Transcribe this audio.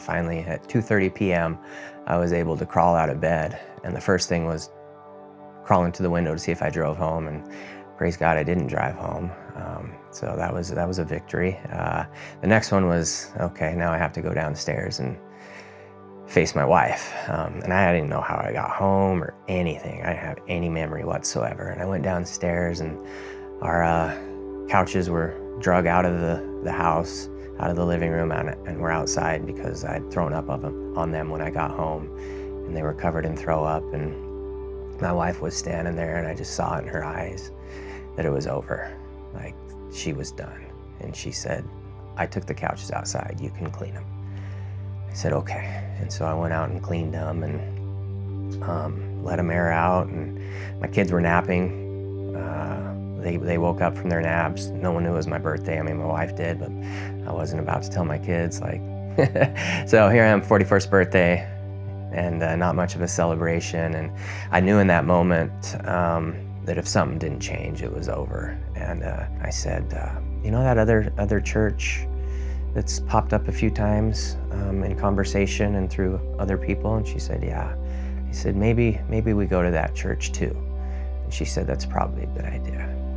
finally at 2:30 p.m., I was able to crawl out of bed. And the first thing was crawling to the window to see if I drove home, and praise God, I didn't drive home. So that was a victory. The next one was, okay, now I have to go downstairs and face my wife. And I didn't know how I got home or anything. I didn't have any memory whatsoever. And I went downstairs, and our couches were drug out of the house, out of the living room, and were outside because I'd thrown up on them when I got home, and they were covered in throw up. And my wife was standing there, and I just saw it in her eyes that it was over, like she was done. And she said, I took the couches outside, you can clean them. I said, okay. And so I went out and cleaned them and let them air out. And my kids were napping. They woke up from their naps. No one knew it was my birthday. I mean, my wife did, but I wasn't about to tell my kids. Like, so here I am, 41st birthday, and not much of a celebration. And I knew in that moment that if something didn't change, it was over. And I said, you know that other church that's popped up a few times in conversation and through other people? And she said, yeah. He said, maybe we go to that church too. And she said, that's probably a good idea.